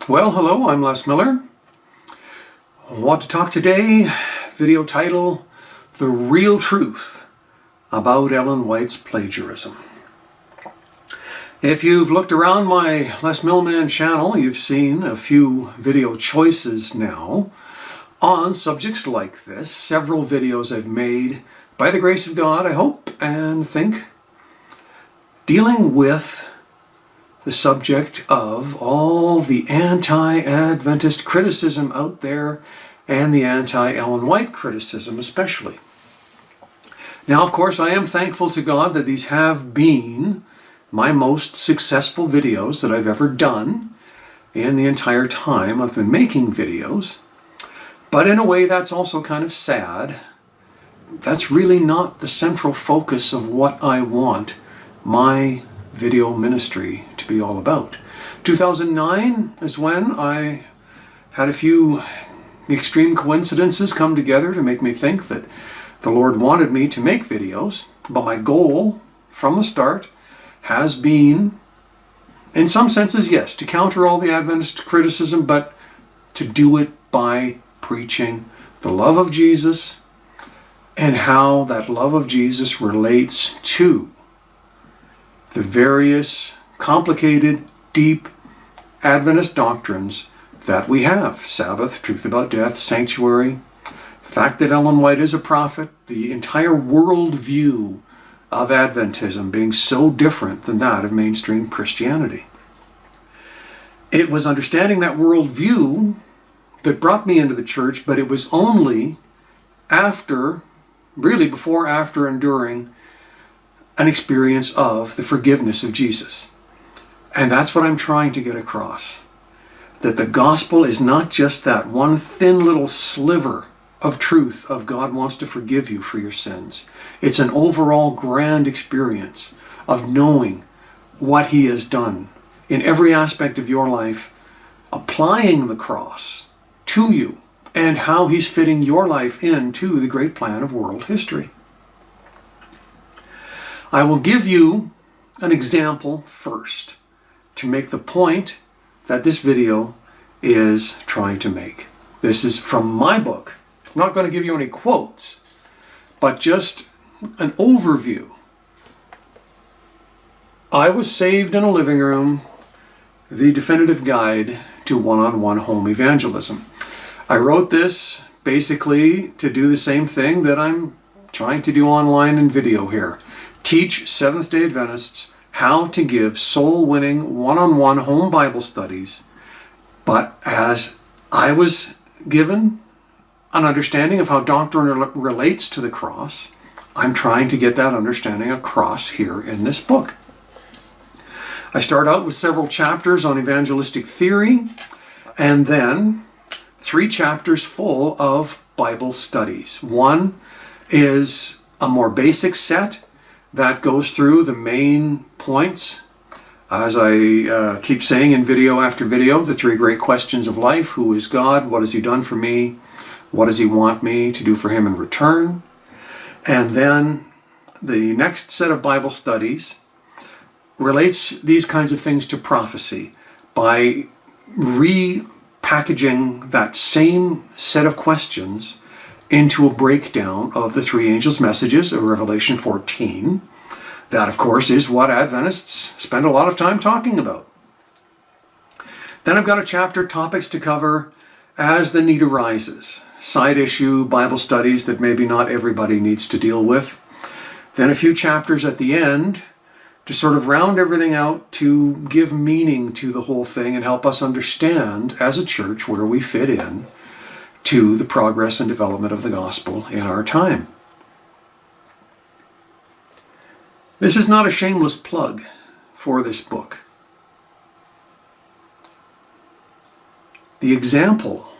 Well, hello, I'm Les Miller. I want to talk today, video title, The Real Truth About Ellen White's Plagiarism. If you've looked around my Les Millman channel, you've seen a few video choices now on subjects like this. Several videos I've made, by the grace of God, I hope and think, dealing with the subject of all the anti-Adventist criticism out there and the anti-Ellen White criticism especially. Now, of course, I am thankful to God that these have been my most successful videos that I've ever done in the entire time I've been making videos. But in a way, that's also kind of sad. That's really not the central focus of what I want my video ministry to be all about. 2009 is when I had a few extreme coincidences come together to make me think that the Lord wanted me to make videos, but my goal from the start has been, in some senses, yes, to counter all the Adventist criticism, but to do it by preaching the love of Jesus and how that love of Jesus relates to the various complicated, deep Adventist doctrines that we have. Sabbath, truth about death, sanctuary, the fact that Ellen White is a prophet, the entire worldview of Adventism being so different than that of mainstream Christianity. It was understanding that worldview that brought me into the church, but it was only after, really before, after, and during an experience of the forgiveness of Jesus. And that's what I'm trying to get across. That the gospel is not just that one thin little sliver of truth of God wants to forgive you for your sins. It's an overall grand experience of knowing what He has done in every aspect of your life, applying the cross to you, and how He's fitting your life into the great plan of world history. I will give you an example first to make the point that this video is trying to make. This is from my book. I'm not going to give you any quotes, but just an overview. I Was Saved in a Living Room, the definitive guide to one-on-one home evangelism. I wrote this basically to do the same thing that I'm trying to do online in video here. Teach Seventh-day Adventists how to give soul-winning one-on-one home Bible studies, but as I was given an understanding of how doctrine relates to the cross, I'm trying to get that understanding across here in this book. I start out with several chapters on evangelistic theory, and then 3 chapters full of Bible studies. One is a more basic set that goes through the main points, as I keep saying in video after video, the 3 great questions of life. Who is God? What has He done for me? What does He want me to do for Him in return? And then the next set of Bible studies relates these kinds of things to prophecy by repackaging that same set of questions into a breakdown of the 3 angels' messages of Revelation 14. That, of course, is what Adventists spend a lot of time talking about. Then I've got a chapter, topics to cover as the need arises. Side issue Bible studies that maybe not everybody needs to deal with. Then a few chapters at the end to sort of round everything out, to give meaning to the whole thing and help us understand as a church where we fit in to the progress and development of the gospel in our time. This is not a shameless plug for this book. The example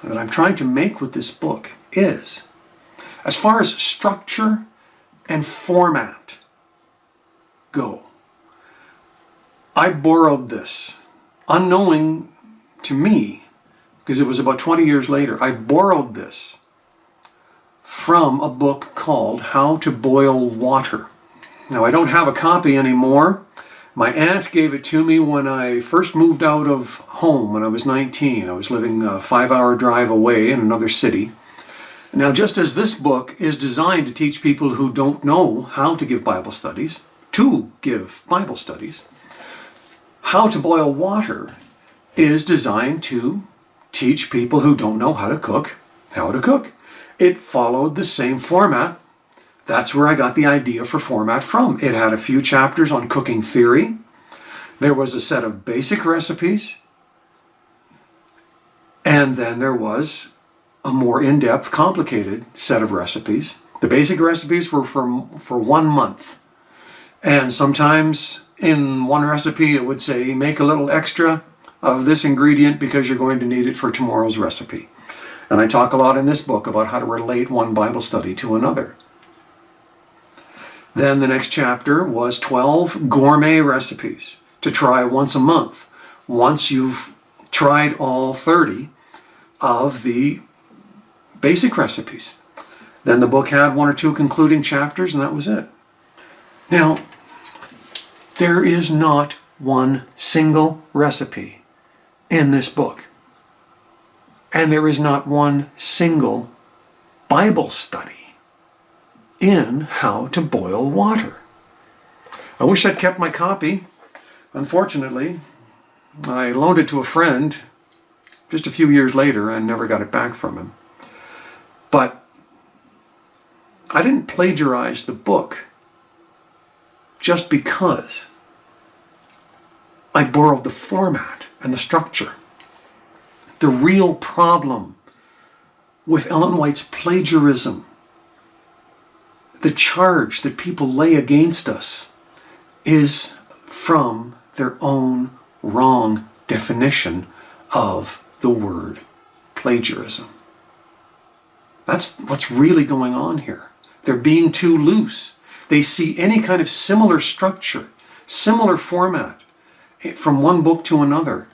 that I'm trying to make with this book is, as far as structure and format go, I borrowed this, unknowing to me, because it was about 20 years later, I borrowed this from a book called How to Boil Water. Now, I don't have a copy anymore. My aunt gave it to me when I first moved out of home when I was 19. I was living a 5-hour drive away in another city. Now, just as this book is designed to teach people who don't know how to give Bible studies, How to Boil Water is designed to teach people who don't know how to cook, how to cook. It followed the same format. That's where I got the idea for format from. It had a few chapters on cooking theory. There was a set of basic recipes. And then there was a more in-depth, complicated set of recipes. The basic recipes were for 1 month. And sometimes in one recipe it would say, make a little extra of this ingredient because you're going to need it for tomorrow's recipe. And I talk a lot in this book about how to relate one Bible study to another. Then the next chapter was 12 gourmet recipes to try once a month. Once you've tried all 30 of the basic recipes. Then the book had 1 or 2 concluding chapters, and that was it. Now, there is not one single recipe in this book. And there is not one single Bible study in how to boil water. I wish I'd kept my copy. Unfortunately, I loaned it to a friend just a few years later and never got it back from him. But I didn't plagiarize the book just because I borrowed the format and the structure. The real problem with Ellen White's plagiarism, the charge that people lay against us, is from their own wrong definition of the word plagiarism. That's what's really going on here. They're being too loose. They see any kind of similar structure, similar format from one book to another.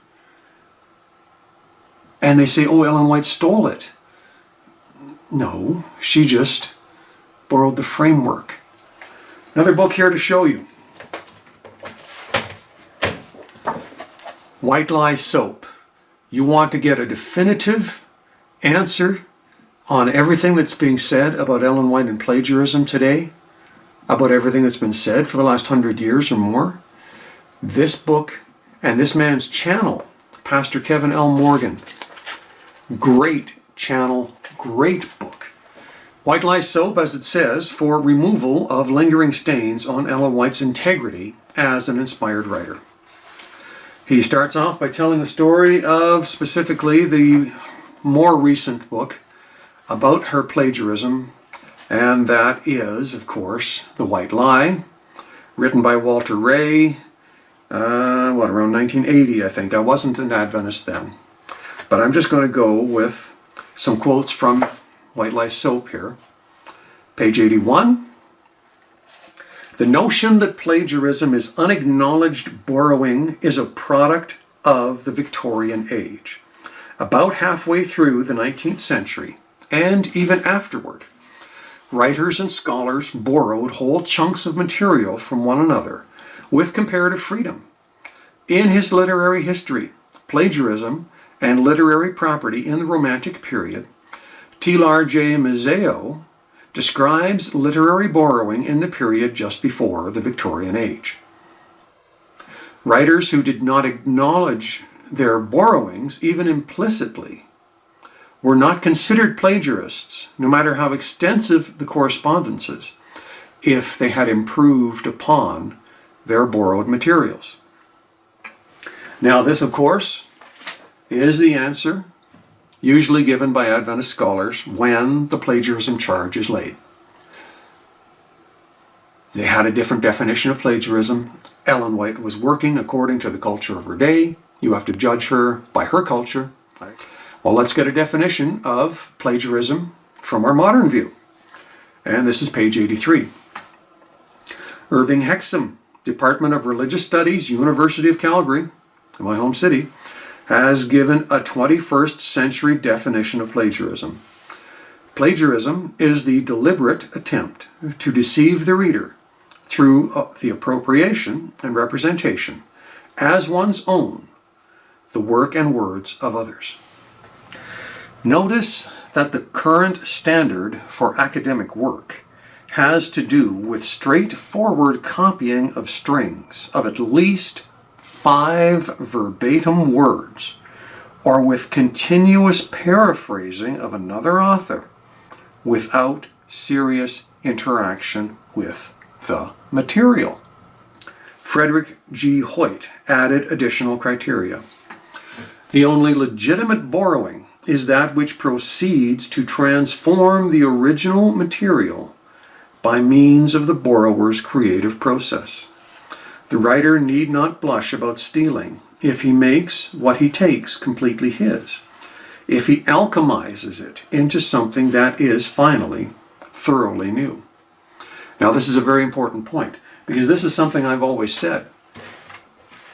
And they say, oh, Ellen White stole it. No, she just borrowed the framework. Another book here to show you. White Lie Soap. You want to get a definitive answer on everything that's being said about Ellen White and plagiarism today, about everything that's been said for the last 100 years or more. This book and this man's channel, Pastor Kevin L. Morgan, great channel, great book. White Lie Soap, as it says, for removal of lingering stains on Ellen White's integrity as an inspired writer. He starts off by telling the story of specifically the more recent book about her plagiarism, and that is, of course, The White Lie, written by Walter Ray, around 1980, I think. I wasn't an Adventist then. But I'm just going to go with some quotes from White Lie Soap here. Page 81. The notion that plagiarism is unacknowledged borrowing is a product of the Victorian age. About halfway through the 19th century, and even afterward, writers and scholars borrowed whole chunks of material from one another with comparative freedom. In his literary history, Plagiarism and Literary Property in the Romantic Period, Taylor J. Mazzeo describes literary borrowing in the period just before the Victorian age. Writers who did not acknowledge their borrowings, even implicitly, were not considered plagiarists, no matter how extensive the correspondences, if they had improved upon their borrowed materials. Now this, of course, is the answer usually given by Adventist scholars when the plagiarism charge is laid. They had a different definition of plagiarism. Ellen White was working according to the culture of her day. You have to judge her by her culture. Well, let's get a definition of plagiarism from our modern view. And this is page 83. Irving Hexham, Department of Religious Studies, University of Calgary, my home city, has given a 21st century definition of plagiarism. Plagiarism is the deliberate attempt to deceive the reader through the appropriation and representation as one's own, the work and words of others. Notice that the current standard for academic work has to do with straightforward copying of strings of at least 5 verbatim words, or with continuous paraphrasing of another author without serious interaction with the material. Frederick G. Hoyt added additional criteria. The only legitimate borrowing is that which proceeds to transform the original material by means of the borrower's creative process. The writer need not blush about stealing if he makes what he takes completely his, if he alchemizes it into something that is finally thoroughly new. Now, this is a very important point, because this is something I've always said.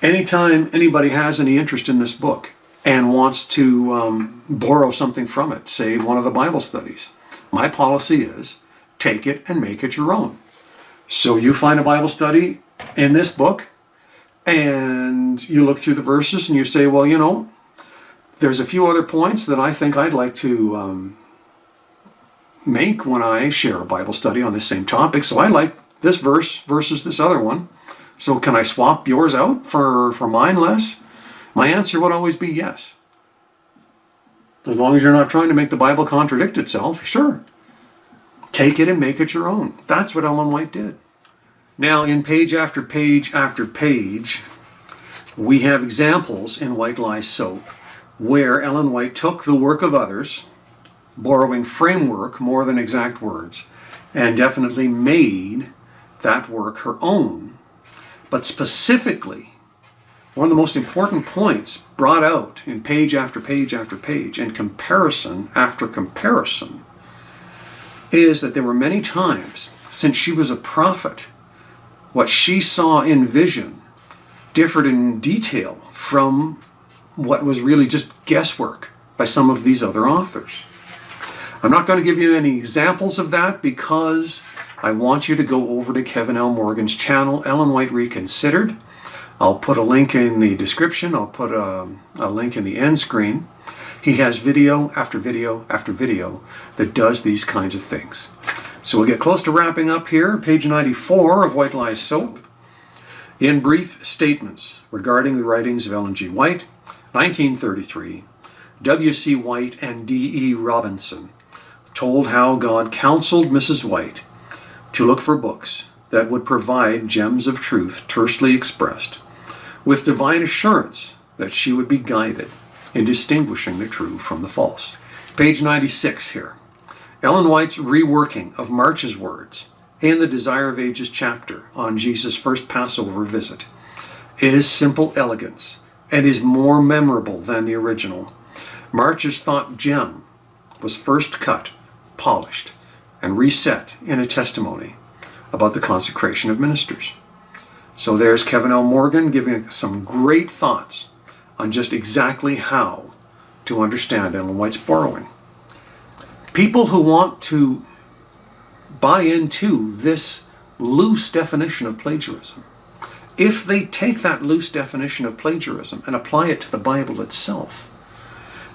Anytime anybody has any interest in this book and wants to borrow something from it, say one of the Bible studies, my policy is take it and make it your own. So you find a Bible study in this book and you look through the verses and you say, well, you know, there's a few other points that I think I'd like to make when I share a Bible study on this same topic. So I like this verse versus this other one. So can I swap yours out for mine less? My answer would always be yes. As long as you're not trying to make the Bible contradict itself, sure. Take it and make it your own. That's what Ellen White did. Now, in page after page after page, we have examples in White Lies Soap where Ellen White took the work of others, borrowing framework more than exact words, and definitely made that work her own. But specifically, one of the most important points brought out in page after page after page, and comparison after comparison, is that there were many times since she was a prophet, what she saw in vision differed in detail from what was really just guesswork by some of these other authors. I'm not going to give you any examples of that because I want you to go over to Kevin L. Morgan's channel, Ellen White Reconsidered. I'll put a link in the description. I'll put a link in the end screen. He has video after video after video that does these kinds of things. So we'll get close to wrapping up here, page 94 of White Lies Soap. In brief statements regarding the writings of Ellen G. White, 1933, W.C. White and D.E. Robinson told how God counseled Mrs. White to look for books that would provide gems of truth tersely expressed, with divine assurance that she would be guided in distinguishing the true from the false. Page 96 here. Ellen White's reworking of March's words in the Desire of Ages chapter on Jesus' first Passover visit is simple elegance and is more memorable than the original. March's thought gem was first cut, polished, and reset in a testimony about the consecration of ministers. So there's Kevin L. Morgan giving some great thoughts on just exactly how to understand Ellen White's borrowing. People who want to buy into this loose definition of plagiarism, if they take that loose definition of plagiarism and apply it to the Bible itself,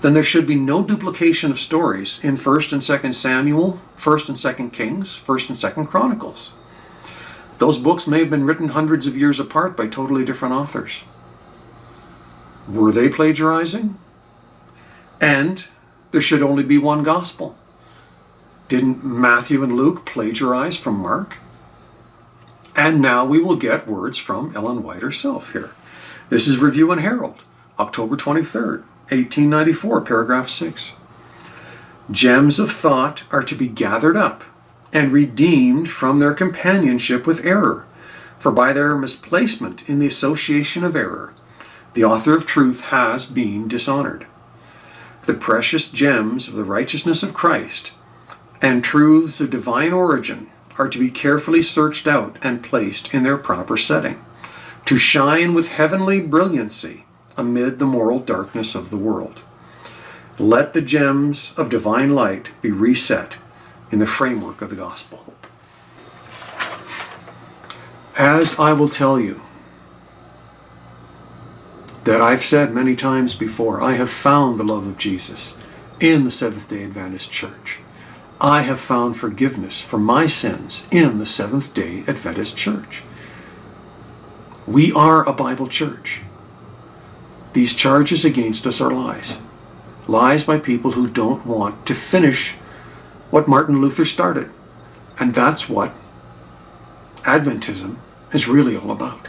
then there should be no duplication of stories in 1st and 2nd Samuel, 1st and 2nd Kings, 1st and 2nd Chronicles. Those books may have been written hundreds of years apart by totally different authors. Were they plagiarizing? And there should only be one gospel. Didn't Matthew and Luke plagiarize from Mark? And now we will get words from Ellen White herself here. This is Review and Herald, October 23rd, 1894, paragraph 6. Gems of thought are to be gathered up and redeemed from their companionship with error, for by their misplacement in the association of error, the author of truth has been dishonored. The precious gems of the righteousness of Christ and truths of divine origin are to be carefully searched out and placed in their proper setting, to shine with heavenly brilliancy amid the moral darkness of the world. Let the gems of divine light be reset in the framework of the gospel. As I will tell you, that I've said many times before, I have found the love of Jesus in the Seventh-day Adventist Church. I have found forgiveness for my sins in the Seventh-day Adventist Church. We are a Bible church. These charges against us are lies. Lies by people who don't want to finish what Martin Luther started. And that's what Adventism is really all about.